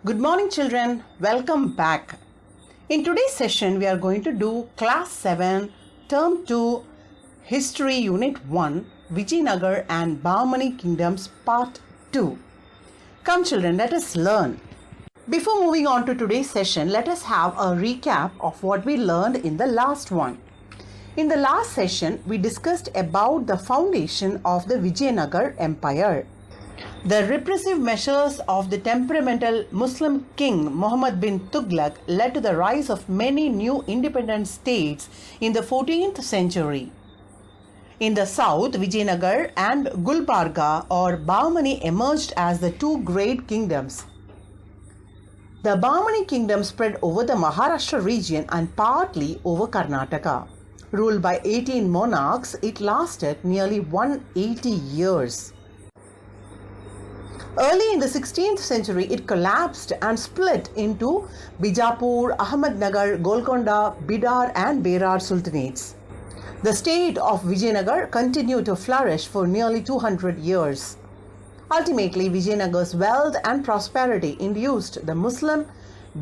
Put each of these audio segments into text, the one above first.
Good morning children, welcome back. In today's session we are going to do class 7 term 2 history unit 1 Vijayanagar and Bahmani kingdoms part 2. Come children, let us learn. Before moving on to today's session, let us have a recap of what we learned in the last one. In the last session we discussed about the foundation of the Vijayanagar Empire. The repressive measures of the temperamental Muslim king Muhammad bin Tughlaq led to the rise of many new independent states in the 14th century. In the south, Vijayanagar and Gulbarga or Bahmani emerged as the two great kingdoms. The Bahmani kingdom spread over the Maharashtra region and partly over Karnataka. Ruled by 18 monarchs, it lasted nearly 180 years. Early in the 16th century, it collapsed and split into Bijapur, Ahmednagar, Golconda, Bidar and Berar sultanates. The state of Vijayanagar continued to flourish for nearly 200 years. Ultimately, Vijayanagar's wealth and prosperity induced the Muslim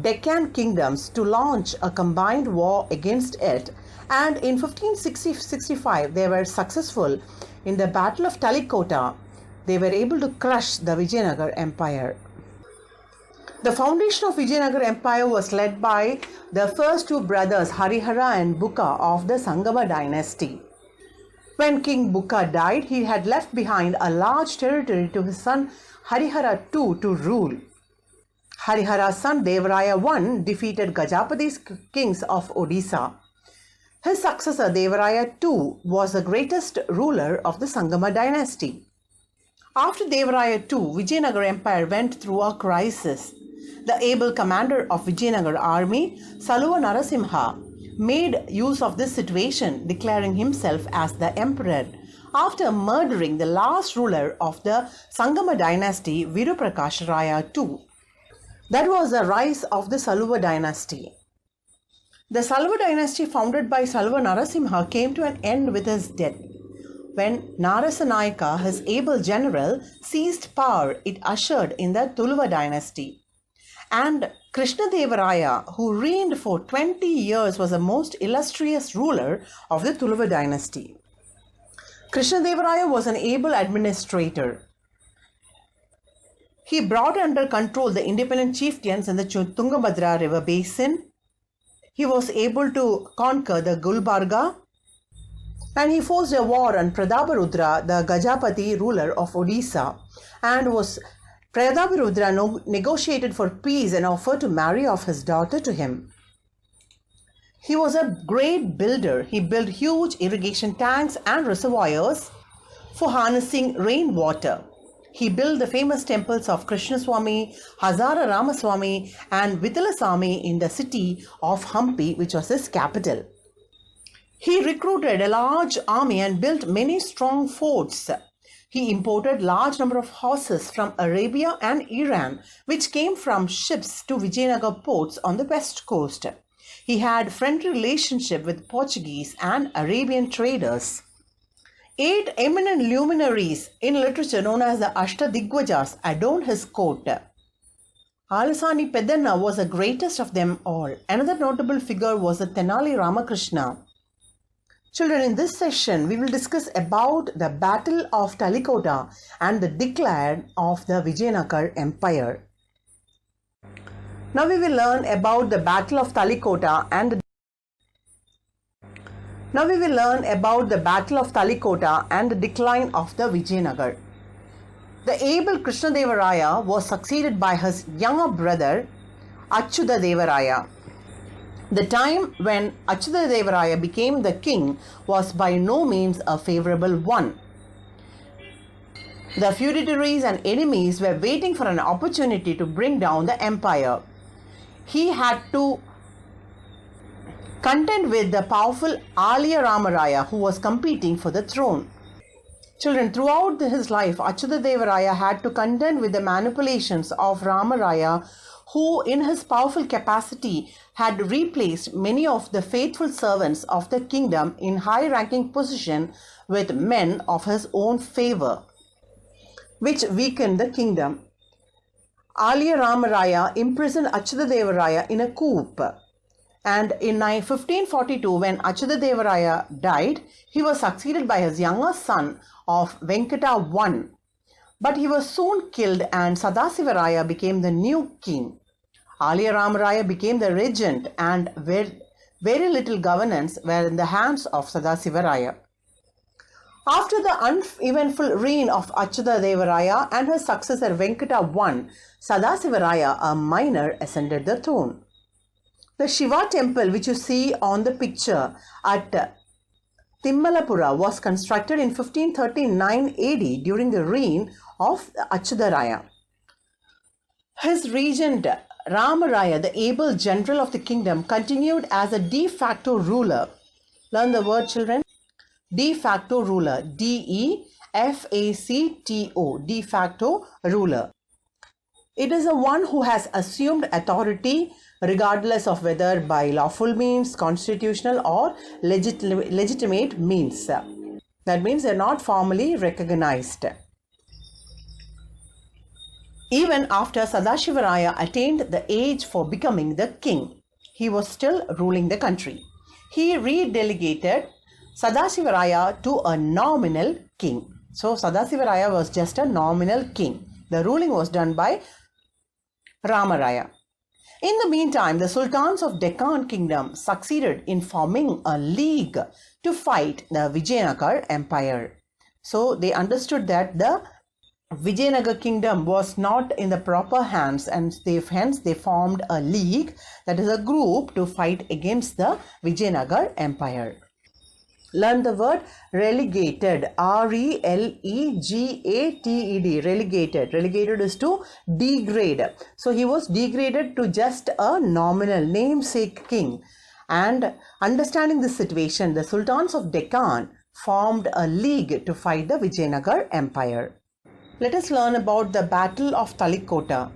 Deccan kingdoms to launch a combined war against it, and in 1565 they were successful in the Battle of Talikota. They were able to crush the Vijayanagar Empire. The foundation of Vijayanagar Empire was led by the first two brothers Harihara and Bukka of the Sangama dynasty. When King Bukka died, he had left behind a large territory to his son Harihara II to rule. Harihara's son Devaraya I defeated Gajapati's kings of Odisha. His successor Devaraya II was the greatest ruler of the Sangama dynasty. After Devaraya II, Vijayanagar Empire went through a crisis. The able commander of Vijayanagar army, Saluva Narasimha, made use of this situation, declaring himself as the emperor after murdering the last ruler of the Sangama dynasty, Viruprakash Raya II. That was the rise of the Saluva dynasty. The Saluva dynasty founded by Saluva Narasimha came to an end with his death. When Narasanayaka, his able general, seized power, it ushered in the Tuluva dynasty. And Krishnadevaraya, who reigned for 20 years, was the most illustrious ruler of the Tuluva dynasty. Krishnadevaraya was an able administrator. He brought under control the independent chieftains in the Tungabhadra river basin. He was able to conquer the Gulbarga, and he forced a war on Prataparudra, the Gajapati ruler of Odisha, and Prataparudra negotiated for peace and offered to marry off his daughter to him. He was a great builder. He built huge irrigation tanks and reservoirs for harnessing rainwater. He built the famous temples of Krishnaswamy, Hazara Ramaswamy and Vithalaswamy in the city of Hampi, which was his capital. He recruited a large army and built many strong forts. He imported large number of horses from Arabia and Iran, which came from ships to Vijayanagar ports on the west coast. He had friendly relationship with Portuguese and Arabian traders. 8 eminent luminaries in literature known as the Ashtadigvajas adorned his court. Alasani Peddana was the greatest of them all. Another notable figure was the Tenali Ramakrishna. Children, in this session, we will discuss about the Battle of Talikota and the decline of the Vijayanagar Empire. Now we will learn about the Battle of Talikota and the decline of the Vijayanagar. The able Krishnadevaraya was succeeded by his younger brother Achyuta Devaraya. The time when Achyuta Devaraya became the king was by no means a favorable one. The feudatories and enemies were waiting for an opportunity to bring down the empire. He had to contend with the powerful Aliya Ramaraya, who was competing for the throne. Children, throughout his life, Achyuta Devaraya had to contend with the manipulations of Ramaraya, who in his powerful capacity had replaced many of the faithful servants of the kingdom in high-ranking position with men of his own favor, which weakened the kingdom. Aliya Ramaraya imprisoned Achyuta Raya in a coup. And in 1542, when Achyuta Raya died, he was succeeded by his younger son of Venkata I. But he was soon killed and Sadasivaraya became the new king. Aliya Ramaraya became the regent and very little governance were in the hands of Sadasivaraya. After the uneventful reign of Achyuta Raya and his successor Venkata I, Sadasivaraya, a minor, ascended the throne. The Shiva temple which you see on the picture at Timmalapura was constructed in 1539 AD during the reign of Achyuta Raya. His regent Ramaraya, the able general of the kingdom, continued as a de facto ruler. Learn the word, children. De facto ruler. D-E-F-A-C-T-O. De facto ruler. It is the one who has assumed authority regardless of whether by lawful means, constitutional or legitimate means. That means they are not formally recognized. Even after Sadasivaraya attained the age for becoming the king, he was still ruling the country. He redelegated Sadasivaraya to a nominal king. So Sadasivaraya was just a nominal king. The ruling was done by Ramaraya. In the meantime, the sultans of Deccan kingdom succeeded in forming a league to fight the Vijayanagar empire. So they understood that the Vijayanagar kingdom was not in the proper hands, and hence they formed a league, that is a group, to fight against the Vijayanagar empire. Learn the word relegated. R-E-L-E-G-A-T-E-D. Relegated. Relegated is to degrade. So he was degraded to just a nominal namesake king. And understanding this situation, the sultans of Deccan formed a league to fight the Vijayanagar empire. Let us learn about the Battle of Talikota.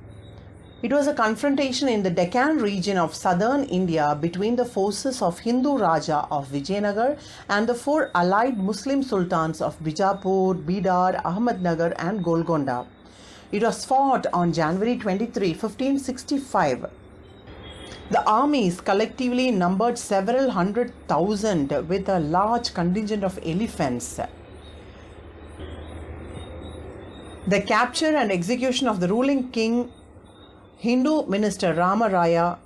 It was a confrontation in the Deccan region of southern India between the forces of Hindu Raja of Vijayanagar and the four allied Muslim sultans of Bijapur, Bidar, Ahmednagar and Golconda. It was fought on January 23, 1565. The armies collectively numbered several 100,000 with a large contingent of elephants. The capture and execution of the ruling king Hindu minister Ramaraya,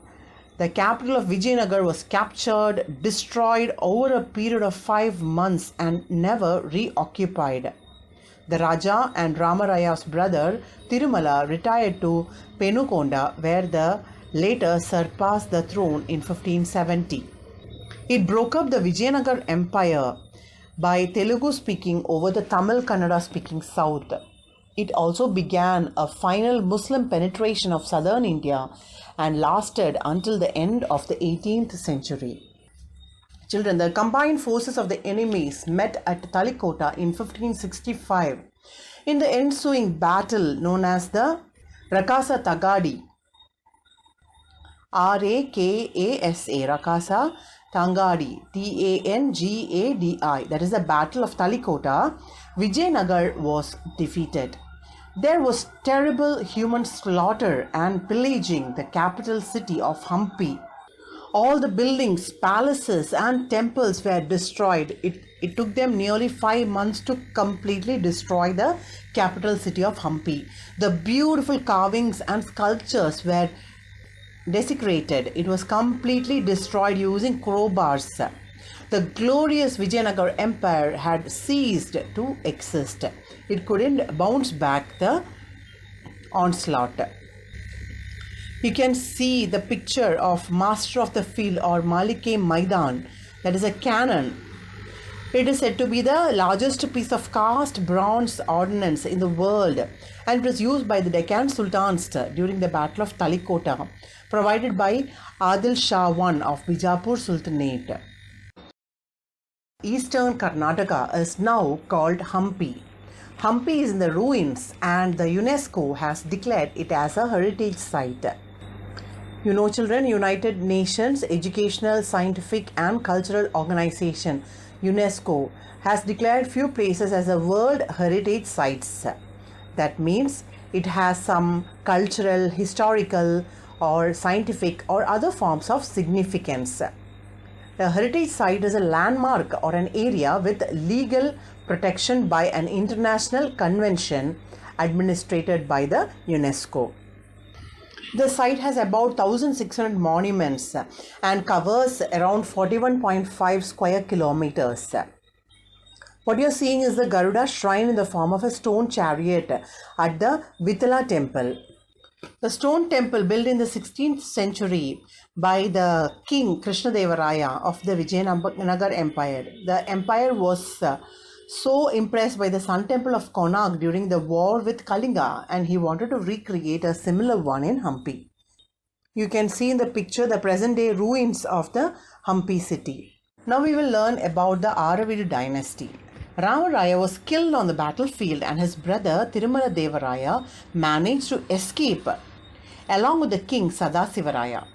the capital of Vijayanagar, was captured, destroyed over a period of 5 months and never reoccupied. The Raja and Ramaraya's brother Tirumala retired to Penukonda, where the later surpassed the throne in 1570. It broke up the Vijayanagar empire by Telugu speaking over the Tamil Kannada speaking south. It also began a final Muslim penetration of southern India and lasted until the end of the 18th century. Children, the combined forces of the enemies met at Talikota in 1565. In the ensuing battle known as the Rakasa Tagadi, R-A-K-A-S-A, Rakasa Tangadi, T-A-N-G-A-D-I, that is the Battle of Talikota, Vijayanagar was defeated. There was terrible human slaughter and pillaging the capital city of Hampi. All the buildings, palaces and temples were destroyed. It took them nearly 5 months to completely destroy the capital city of Hampi. The beautiful carvings and sculptures were desecrated. It was completely destroyed using crowbars. The glorious Vijayanagar empire had ceased to exist. It couldn't bounce back the onslaught. You can see the picture of Master of the Field or Malike Maidan, that is a cannon. It is said to be the largest piece of cast bronze ordnance in the world, and it was used by the Deccan Sultans during the Battle of Talikota, provided by Adil Shah I of Bijapur Sultanate. Eastern Karnataka is now called Hampi. Hampi is in the ruins and the UNESCO has declared it as a heritage site. You know, children, United Nations Educational, Scientific and Cultural Organization, UNESCO, has declared few places as a World Heritage Sites. That means it has some cultural, historical, or scientific or other forms of significance. A heritage site is a landmark or an area with legal protection by an international convention administered by the UNESCO. The site has about 1,600 monuments and covers around 41.5 square kilometers. What you are seeing is the Garuda shrine in the form of a stone chariot at the Vithala temple. The stone temple built in the 16th century by the king Krishnadevaraya of the Vijayanagar Empire. The empire was so impressed by the Sun Temple of Konark during the war with Kalinga, and he wanted to recreate a similar one in Hampi. You can see in the picture the present day ruins of the Hampi city. Now we will learn about the Aravidu dynasty. Ramaraya was killed on the battlefield and his brother Tirumala Devaraya managed to escape along with the king Sadasivaraya.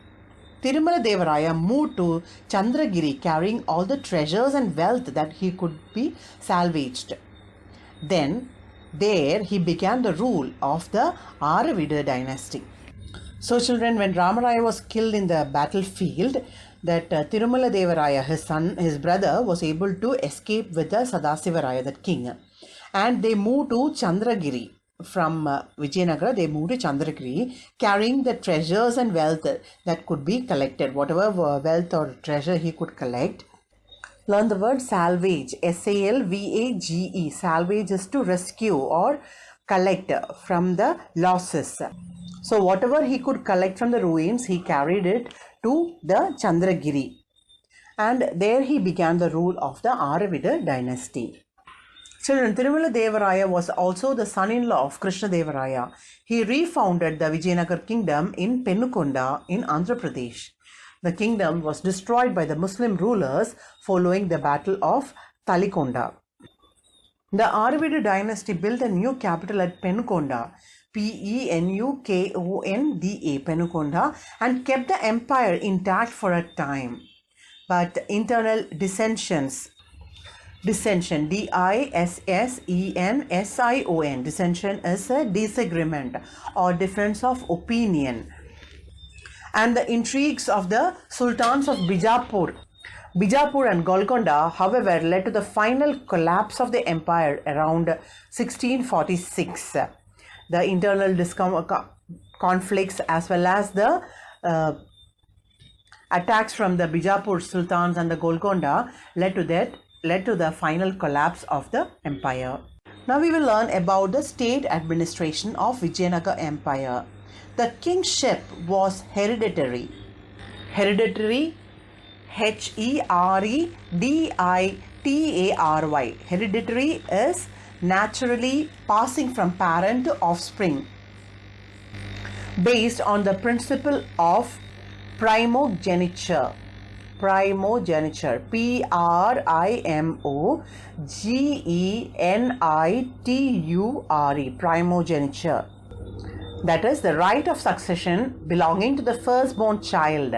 Tirumala Devaraya moved to Chandragiri carrying all the treasures and wealth that he could be salvaged. Then there he began the rule of the Aravidu dynasty. So children, when Ramaraya was killed in the battlefield, that Tirumala Devaraya, his brother, was able to escape with the Sadasivaraya, that king. And they moved to Chandragiri. From Vijayanagara, they moved to Chandragiri, carrying the treasures and wealth that could be collected. Whatever wealth or treasure he could collect. Learn the word salvage. S-A-L-V-A-G-E. Salvage is to rescue or collect from the losses. So whatever he could collect from the ruins, he carried it to the Chandragiri. And there he began the rule of the Aravidu dynasty. Children, Tirumala Devaraya was also the son-in-law of Krishnadevaraya. He refounded the Vijayanagar kingdom in Penukonda in Andhra Pradesh. The kingdom was destroyed by the Muslim rulers following the battle of Talikonda. The Aravidu dynasty built a new capital at Penukonda, Penukonda, Penukonda, and kept the empire intact for a time. But internal dissension, dissension is a disagreement or difference of opinion. And the intrigues of the sultans of Bijapur and Golconda, however, led to the final collapse of the empire around 1646. The internal conflicts as well as the attacks from the Bijapur sultans and the Golconda led to the final collapse of the empire. Now we will learn about the state administration of Vijayanagar Empire. The kingship was hereditary. Hereditary, H-E-R-E-D-I-T-A-R-Y. Hereditary is naturally passing from parent to offspring based on the principle of primogeniture. Primogeniture, P-R-I-M-O-G-E-N-I-T-U-R-E, primogeniture. That is the right of succession belonging to the firstborn child,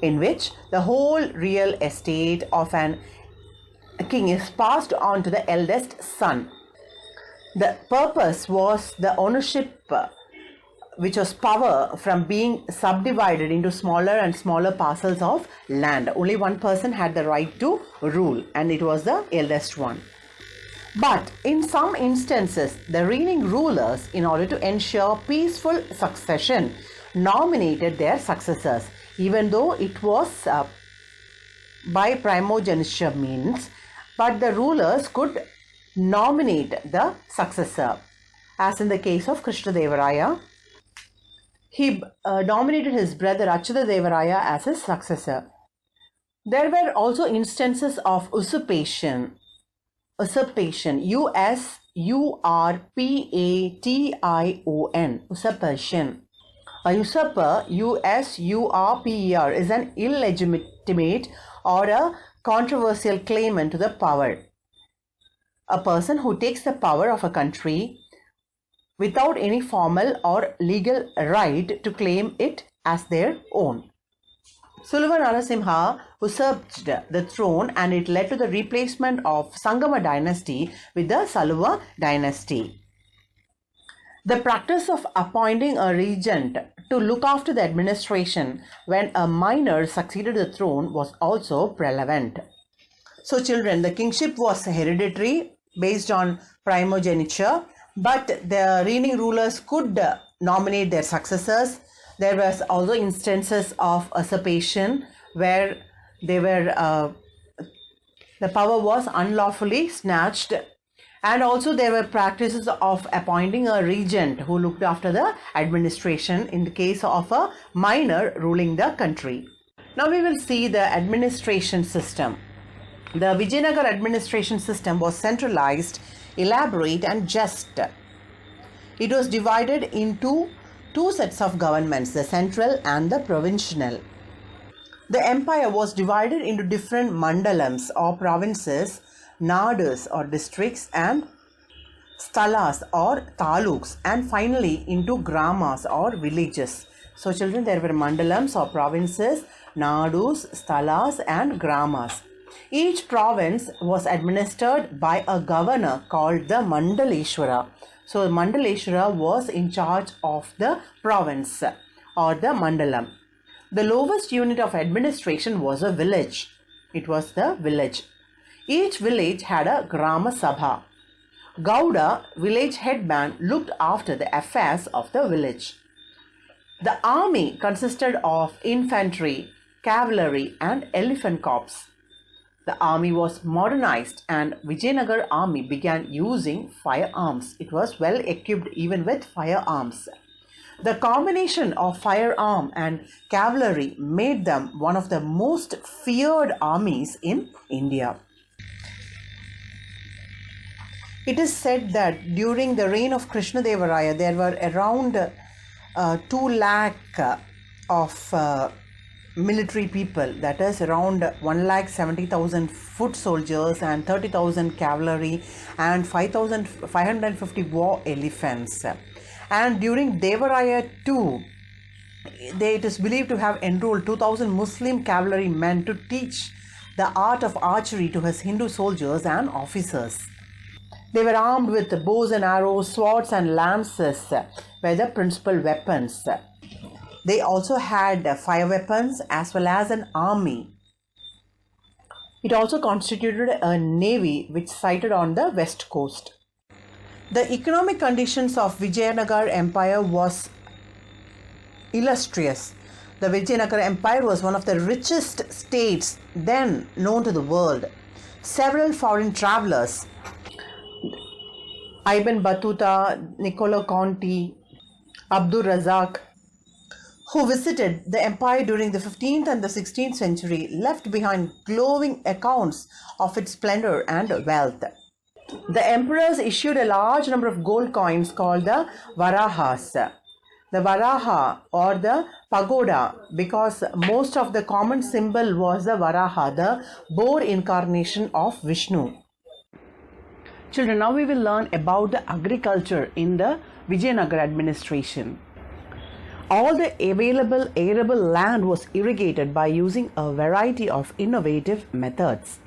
in which the whole real estate of an king is passed on to the eldest son. The purpose was the ownership, which was power from being subdivided into smaller and smaller parcels of land. Only one person had the right to rule, and it was the eldest one. But in some instances, the reigning rulers, in order to ensure peaceful succession, nominated their successors, even though it was by primogeniture means, but the rulers could nominate the successor. As in the case of Krishnadevaraya, he nominated his brother Achyuta Devaraya as his successor. There were also instances of usurpation. U-S-U-R-P-A-T-I-O-N. Usurpation. A usurper, U-S-U-R-P-E-R, is an illegitimate or a controversial claimant to the power. A person who takes the power of a country without any formal or legal right to claim it as their own. Suluva Narasimha usurped the throne, and it led to the replacement of Sangama dynasty with the Saluva dynasty. The practice of appointing a regent to look after the administration when a minor succeeded the throne was also prevalent. So children, the kingship was hereditary based on primogeniture, but the reigning rulers could nominate their successors. There was also instances of usurpation where they were the power was unlawfully snatched, and also there were practices of appointing a regent who looked after the administration in the case of a minor ruling the country. Now we will see the administration system. The Vijayanagar administration system was centralized, elaborate and just. It was divided into two sets of governments, the central and the provincial. The empire was divided into different mandalams or provinces, nadus or districts, and stalas or taluks, and finally into gramas or villages. So children, there were mandalams or provinces, nadus, stalas and gramas. Each province was administered by a governor called the Mandaleshwara. So Mandaleshwara was in charge of the province or the mandalam. The lowest unit of administration was a village. It was the village. Each village had a Grama Sabha. Gowda, village headman, looked after the affairs of the village. The army consisted of infantry, cavalry and elephant corps. The army was modernized and Vijayanagar army began using firearms. It was well equipped even with firearms. The combination of firearm and cavalry made them one of the most feared armies in India. It is said that during the reign of Krishnadevaraya, there were around 2 lakh of military people, that is around 1,70,000 foot soldiers and 30,000 cavalry and 550 war elephants. And during Devaraya too, it is believed to have enrolled 2,000 Muslim cavalry men to teach the art of archery to his Hindu soldiers and officers. They were armed with bows and arrows, swords and lances were the principal weapons. They also had fire weapons as well as an army. It also constituted a navy which sighted on the west coast. The economic conditions of Vijayanagar Empire was illustrious. The Vijayanagar Empire was one of the richest states then known to the world. Several foreign travelers, Ibn Battuta, Niccolo Conti, Abdur Razak, who visited the empire during the 15th and the 16th century, left behind glowing accounts of its splendor and wealth. The emperors issued a large number of gold coins called the Varahas. The Varaha or the pagoda, because most of the common symbol was the Varaha, the boar incarnation of Vishnu. Children, now we will learn about the agriculture in the Vijayanagar administration. All the available arable land was irrigated by using a variety of innovative methods,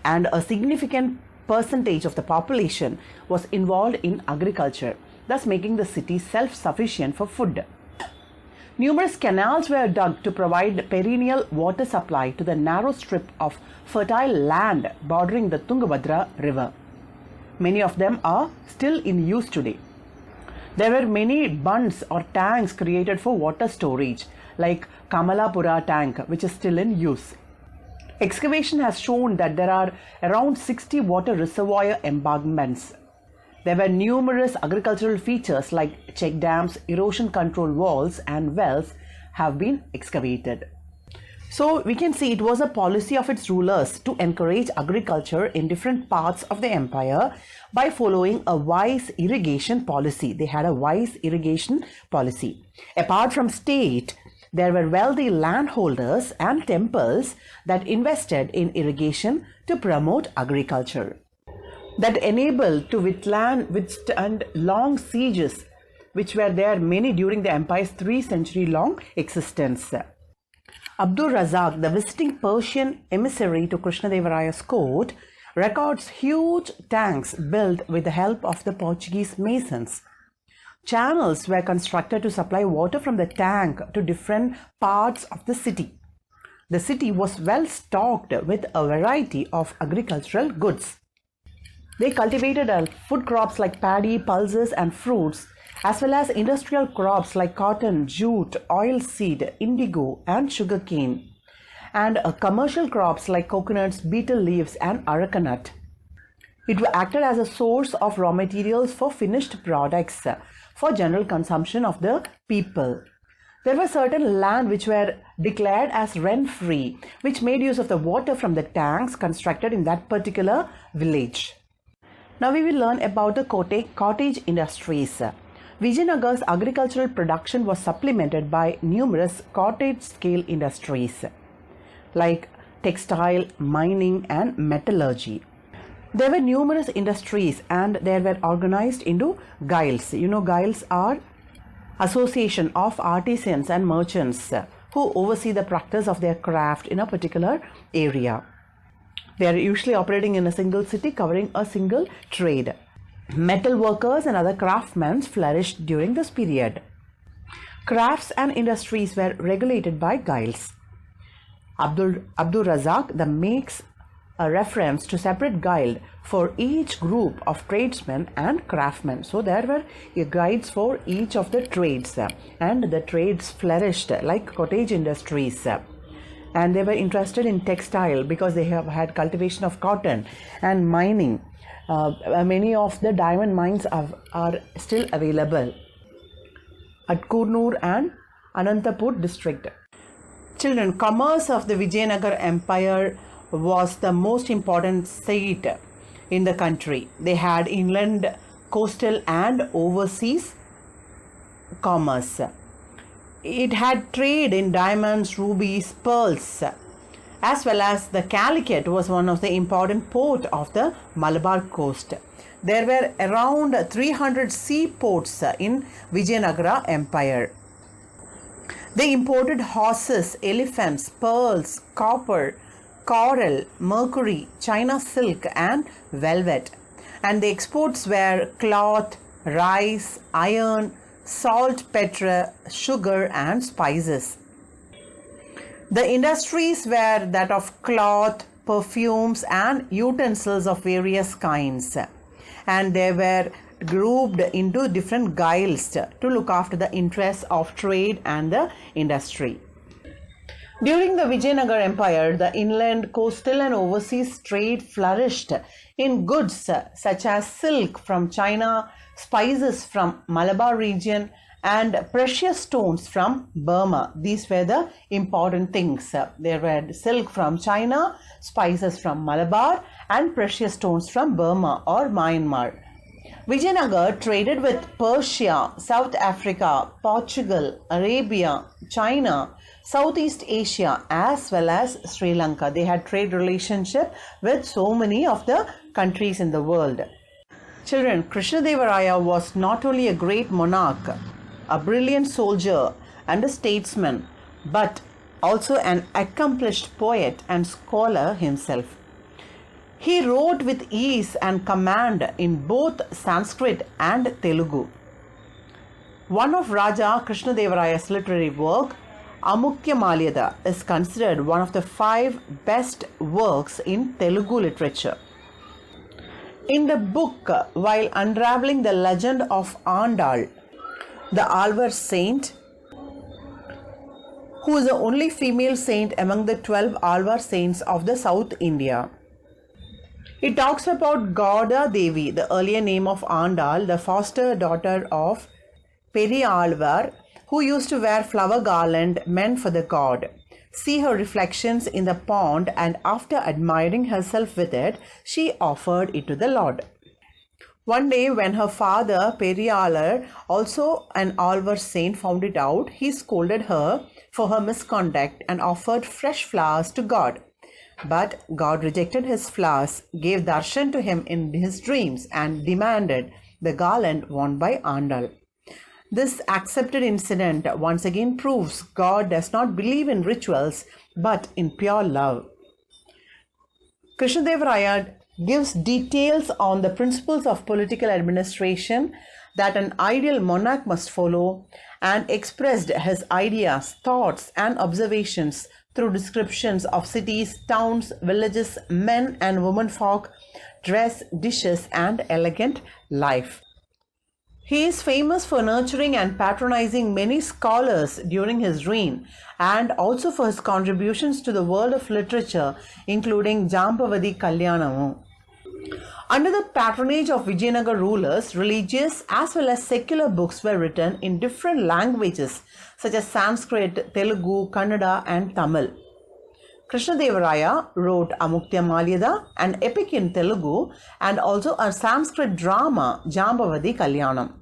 and a significant percentage of the population was involved in agriculture, thus making the city self-sufficient for food. Numerous canals were dug to provide perennial water supply to the narrow strip of fertile land bordering the Tungabhadra river. Many of them are still in use today. There were many bunds or tanks created for water storage, like Kamalapura tank, which is still in use. Excavation has shown that there are around 60 water reservoir embankments. There were numerous agricultural features like check dams, erosion control walls and wells have been excavated. So we can see it was a policy of its rulers to encourage agriculture in different parts of the empire by following a wise irrigation policy. They had a wise irrigation policy. Apart from state, there were wealthy landholders and temples that invested in irrigation to promote agriculture, that enabled to withstand long sieges, which were there many during the empire's 3-century-long existence. Abdur Razak, the visiting Persian emissary to Krishnadevaraya's court, records huge tanks built with the help of the Portuguese masons. Channels were constructed to supply water from the tank to different parts of the city. The city was well stocked with a variety of agricultural goods. They cultivated food crops like paddy, pulses, and fruits, as well as industrial crops like cotton, jute, oilseed, indigo, and sugarcane, and commercial crops like coconuts, betel leaves, and arecanut. It acted as a source of raw materials for finished products for general consumption of the people. There were certain land which were declared as rent-free, which made use of the water from the tanks constructed in that particular village. Now we will learn about the cottage industries. Vijayanagar's agricultural production was supplemented by numerous cottage-scale industries like textile, mining, and metallurgy. There were numerous industries and they were organized into guilds. You know, guilds are association of artisans and merchants who oversee the practice of their craft in a particular area. They are usually operating in a single city covering a single trade. Metal workers and other craftsmen flourished during this period. Crafts and industries were regulated by guilds. Abdul Razak makes a reference to separate guild for each group of tradesmen and craftsmen. So there were guides for each of the trades, and the trades flourished like cottage industries. And they were interested in textile because they have had cultivation of cotton and mining. Many of the diamond mines are still available at Kurnool and Anantapur district. Children, commerce of the Vijayanagar Empire was the most important seat in the country. They had inland, coastal, and overseas commerce. It had trade in diamonds, rubies, pearls, as well as the Calicut was one of the important ports of the Malabar coast. There were around 300 seaports in Vijayanagara Empire. They imported horses, elephants, pearls, copper, coral, mercury, China silk, and velvet. And the exports were cloth, rice, iron, salt, petra, sugar, and spices. The industries were that of cloth, perfumes, and utensils of various kinds. And they were grouped into different guilds to look after the interests of trade and the industry. During the Vijayanagar Empire, the inland, coastal, and overseas trade flourished in goods such as silk from China, spices from Malabar region, and precious stones from Burma. These were the important things. There were silk from China, spices from Malabar, and precious stones from Burma or Myanmar. Vijayanagar traded with Persia, South Africa, Portugal, Arabia, China, Southeast Asia, as well as Sri Lanka. They had trade relationship with so many of the countries in the world. Children, Krishnadevaraya was not only a great monarch, a brilliant soldier and a statesman, but also an accomplished poet and scholar himself. He wrote with ease and command in both Sanskrit and Telugu. One of Raja Krishnadevaraya's literary work, Amukya Malyada, is considered one of the 5 best works in Telugu literature. In the book, while unraveling the legend of Andal, the Alvar saint, who is the only female saint among the 12 Alvar saints of the South India, it talks about Gauda Devi, the earlier name of Andal, the foster daughter of Periyalvar, who used to wear flower garland meant for the god. See her reflections in the pond, and after admiring herself with it, she offered it to the Lord. One day when her father, Periyalar, also an Alvar saint, found it out, he scolded her for her misconduct and offered fresh flowers to God. But God rejected his flowers, gave darshan to him in his dreams, and demanded the garland worn by Andal. This accepted incident once again proves God does not believe in rituals but in pure love. Krishnadevaraya gives details on the principles of political administration that an ideal monarch must follow, and expressed his ideas, thoughts, and observations through descriptions of cities, towns, villages, men and women folk, dress, dishes, and elegant life. He is famous for nurturing and patronizing many scholars during his reign, and also for his contributions to the world of literature, including Jambavati Kalyanamu. Under the patronage of Vijayanagar rulers, religious as well as secular books were written in different languages such as Sanskrit, Telugu, Kannada, and Tamil. Krishnadevaraya wrote Amuktya Malyada, an epic in Telugu, and also a Sanskrit drama, Jambavati Kalyanam.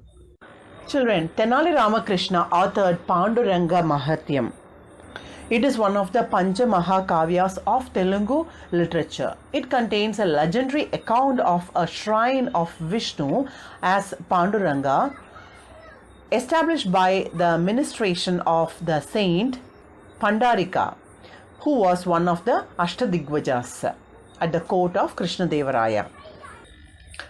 Children, Tenali Ramakrishna authored Panduranga Mahatyam. It is one of the Pancha Mahakavyas of Telugu literature. It contains a legendary account of a shrine of Vishnu as Panduranga, established by the ministration of the saint Pandarika, who was one of the Ashtadigvajas at the court of Krishnadevaraya.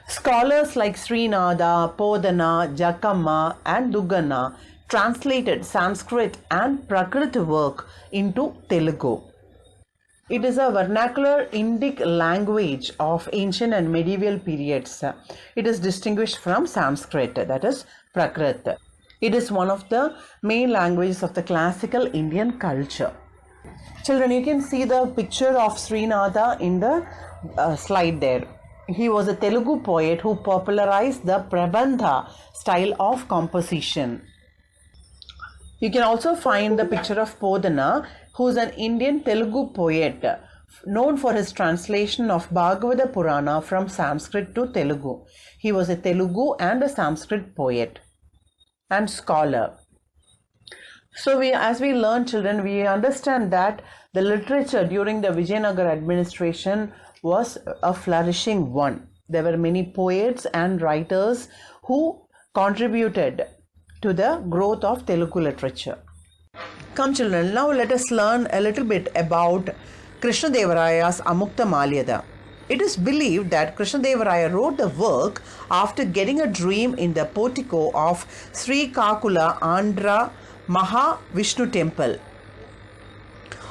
Scholars like Srinada, Podana, Jakamma, and Duggana translated Sanskrit and Prakrit work into Telugu. It is a vernacular Indic language of ancient and medieval periods. It is distinguished from Sanskrit, that is Prakrit. It is one of the main languages of the classical Indian culture. Children, you can see the picture of Srinada in the slide there. He was a Telugu poet who popularized the Prabandha style of composition. You can also find the picture of Podana, who is an Indian Telugu poet known for his translation of Bhagavata Purana from Sanskrit to Telugu. He was a Telugu and a Sanskrit poet and scholar. So as we learn, children, we understand that the literature during the Vijayanagar administration was a flourishing one. There were many poets and writers who contributed to the growth of Telugu literature. Come children, now let us learn a little bit about Krishnadevaraya's Amukta Malyada. It is believed that Krishnadevaraya wrote the work after getting a dream in the portico of Sri Kakula Andhra Maha Vishnu temple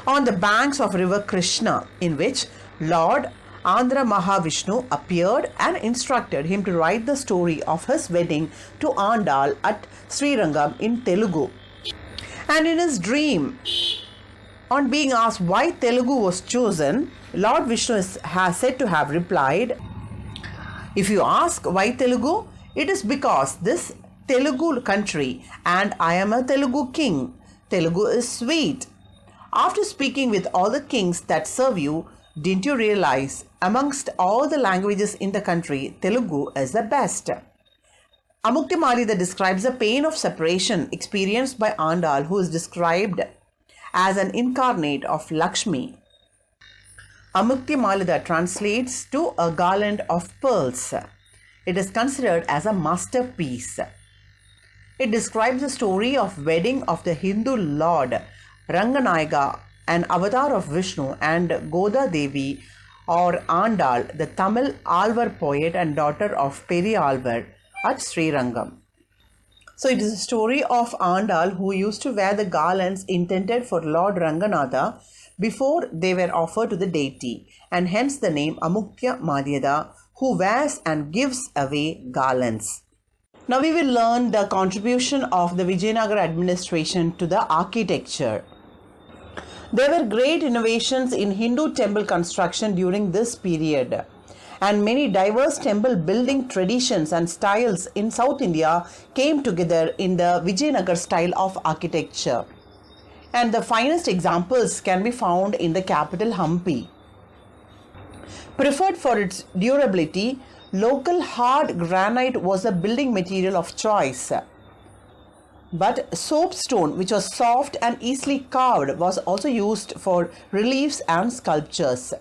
on the banks of river Krishna, in which Lord Andhra Mahavishnu appeared and instructed him to write the story of his wedding to Andal at Srirangam in Telugu. And in his dream, on being asked why Telugu was chosen, Lord Vishnu has said to have replied, "If you ask why Telugu, it is because this Telugu country and I am a Telugu king. Telugu is sweet. After speaking with all the kings that serve you, didn't you realize amongst all the languages in the country, Telugu is the best?" Amukta Malyada describes the pain of separation experienced by Andal, who is described as an incarnate of Lakshmi. Amukta Malyada translates to a garland of pearls. It is considered as a masterpiece. It describes the story of wedding of the Hindu lord Ranganayaga, an avatar of Vishnu, and Goda Devi or Andal, the Tamil Alvar poet and daughter of Periyalvar at Srirangam. So it is a story of Andal who used to wear the garlands intended for Lord Ranganatha before they were offered to the deity, and hence the name Amukta Malyada, who wears and gives away garlands. Now we will learn the contribution of the Vijayanagar administration to the architecture. There were great innovations in Hindu temple construction during this period, and many diverse temple building traditions and styles in South India came together in the Vijayanagar style of architecture. And the finest examples can be found in the capital Hampi. Preferred for its durability, local hard granite was the building material of choice. But soapstone, which was soft and easily carved, was also used for reliefs and sculptures.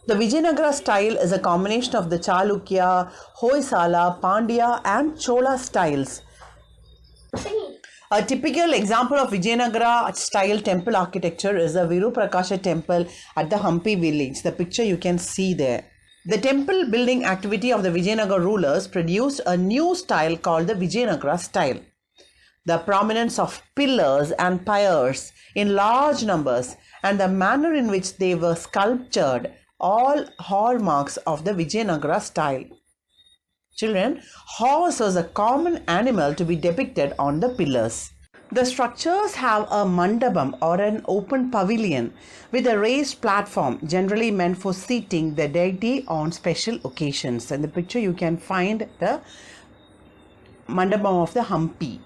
The Vijayanagara style is a combination of the Chalukya, Hoysala, Pandya and Chola styles. A typical example of Vijayanagara style temple architecture is the Viruprakasha temple at the Hampi village. The picture you can see there. The temple building activity of the Vijayanagar rulers produced a new style called the Vijayanagara style. The prominence of pillars and piers in large numbers and the manner in which they were sculptured, all hallmarks of the Vijayanagara style. Children, horse was a common animal to be depicted on the pillars. The structures have a mandapam or an open pavilion with a raised platform generally meant for seating the deity on special occasions. In the picture you can find the mandapam of the Hampi.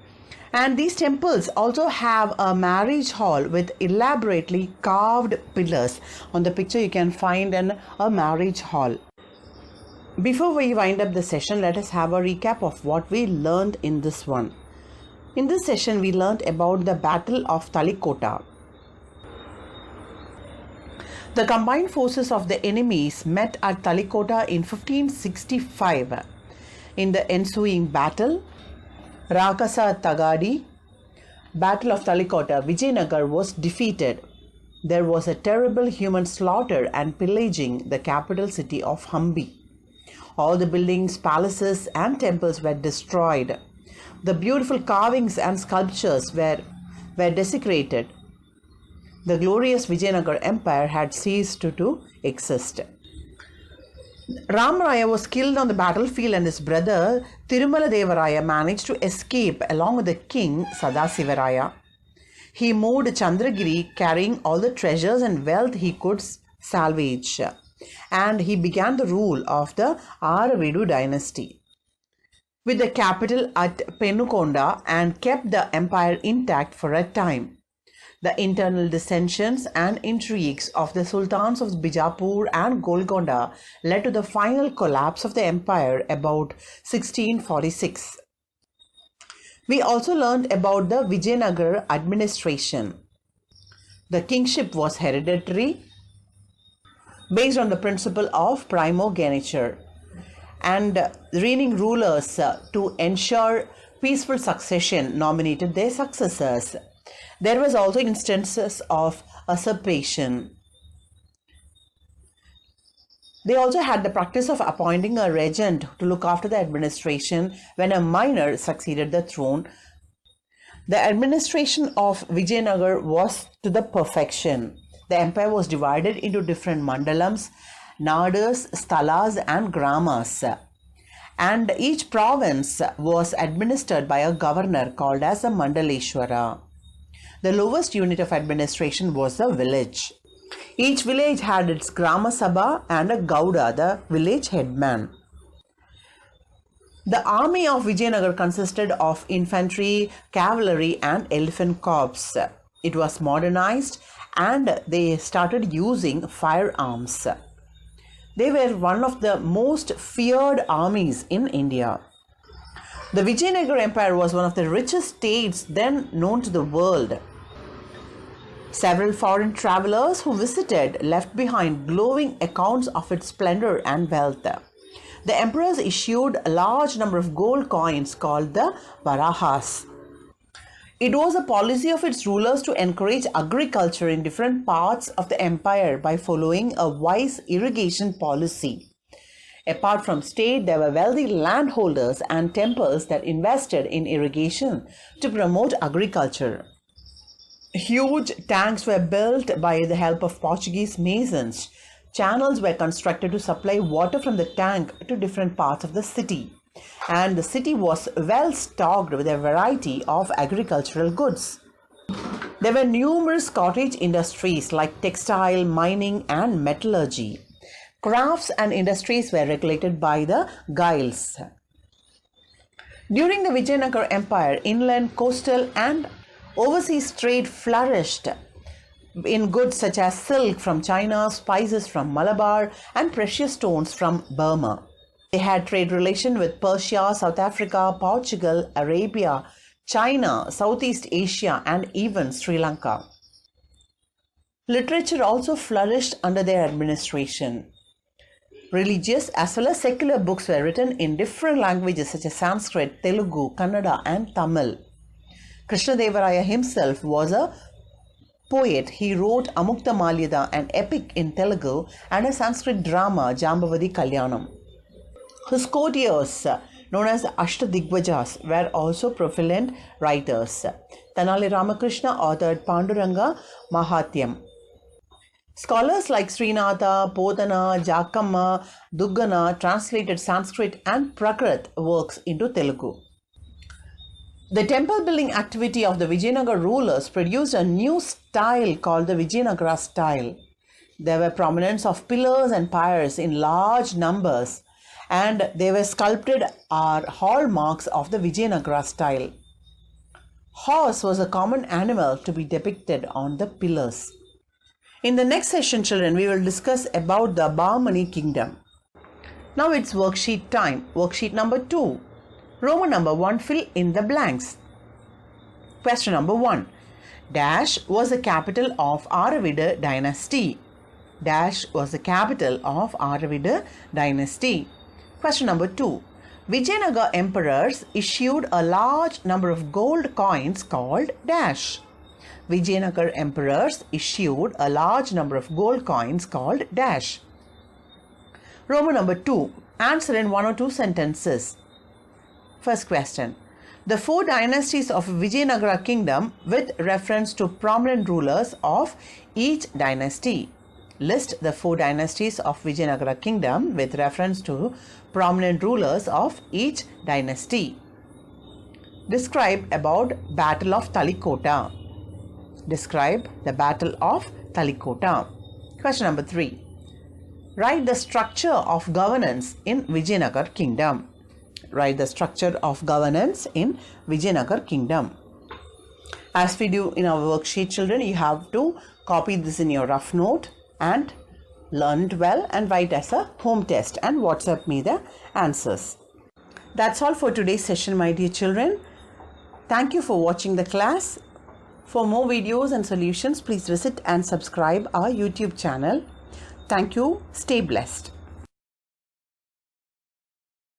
And these temples also have a marriage hall with elaborately carved pillars. On the picture you can find a marriage hall. Before we wind up the session, let us have a recap of what we learned in this one. In this session, we learned about the Battle of Talikota. The combined forces of the enemies met at Talikota in 1565. In the ensuing battle, Rakasa Tagadi, Battle of Talikota, Vijayanagar was defeated. There was a terrible human slaughter and pillaging the capital city of Hampi. All the buildings, palaces and temples were destroyed. The beautiful carvings and sculptures were desecrated. The glorious Vijayanagar Empire had ceased to exist. Ramaraya was killed on the battlefield and his brother Tirumala Devaraya managed to escape along with the king Sadasivaraya. He moved Chandragiri carrying all the treasures and wealth he could salvage, and he began the rule of the Aravidu dynasty with the capital at Penukonda and kept the empire intact for a time. The internal dissensions and intrigues of the sultans of Bijapur and Golconda led to the final collapse of the empire about 1646. We also learned about the Vijayanagar administration. The kingship was hereditary based on the principle of primogeniture, and reigning rulers to ensure peaceful succession nominated their successors. There was also instances of usurpation. They also had the practice of appointing a regent to look after the administration when a minor succeeded the throne. The administration of Vijayanagar was to the perfection. The empire was divided into different mandalams, nadas, sthalas and gramas, and each province was administered by a governor called as a Mandaleshwara. The lowest unit of administration was the village. Each village had its Grama Sabha and a Gauda, the village headman. The army of Vijayanagar consisted of infantry, cavalry and elephant corps. It was modernized and they started using firearms. They were one of the most feared armies in India. The Vijayanagar Empire was one of the richest states then known to the world. Several foreign travelers who visited left behind glowing accounts of its splendor and wealth. The emperors issued a large number of gold coins called the Varahas. It was a policy of its rulers to encourage agriculture in different parts of the empire by following a wise irrigation policy. Apart from state, there were wealthy landholders and temples that invested in irrigation to promote agriculture. Huge tanks were built by the help of Portuguese masons. Channels were constructed to supply water from the tank to different parts of the city. And the city was well stocked with a variety of agricultural goods. There were numerous cottage industries like textile, mining and metallurgy. Crafts and industries were regulated by the Giles. During the Vijayanagar Empire, inland, coastal and overseas trade flourished in goods such as silk from China, spices from Malabar and precious stones from Burma. They had trade relation with Persia, South Africa, Portugal, Arabia, China, Southeast Asia and even Sri Lanka. Literature also flourished under their administration. Religious as well as secular books were written in different languages such as Sanskrit, Telugu, Kannada and Tamil. Krishnadevaraya himself was a poet, he wrote Amukta Malyada, an epic in Telugu, and a Sanskrit drama, Jambavati Kalyanam. His courtiers, known as Ashtadigvajas, were also prolific writers. Tenali Ramakrishna authored Panduranga Mahatyam. Scholars like Srinatha, Podana, Jakamma, Duggana translated Sanskrit and Prakrit works into Telugu. The temple building activity of the Vijayanagar rulers produced a new style called the Vijayanagara style. There were prominence of pillars and piers in large numbers, and they were sculpted are hallmarks of the Vijayanagara style. Horse was a common animal to be depicted on the pillars. In the next session, children, we will discuss about the Bahmani kingdom. Now it's worksheet time. Worksheet number 2. Roman number 1, fill in the blanks. Question number 1. Dash was the capital of Aravida dynasty. Dash was the capital of Aravida dynasty. Question number 2. Vijayanagar emperors issued a large number of gold coins called Dash. Vijayanagar emperors issued a large number of gold coins called Dash. Roman number 2. Answer in 1 or 2 sentences. First question. The 4 dynasties of Vijayanagara kingdom with reference to prominent rulers of each dynasty. List the 4 dynasties of Vijayanagara kingdom with reference to prominent rulers of each dynasty. Describe about Battle of Talikota. Describe the Battle of Talikota. Question number 3. Write the structure of governance in Vijayanagar kingdom. Write the structure of governance in Vijayanagar kingdom. As we do in our worksheet, children, you have to copy this in your rough note and learn it well and write as a home test and WhatsApp me the answers. That's all for today's session, my dear children. Thank you for watching the class. For more videos and solutions, please visit and subscribe our YouTube channel. Thank you. Stay blessed.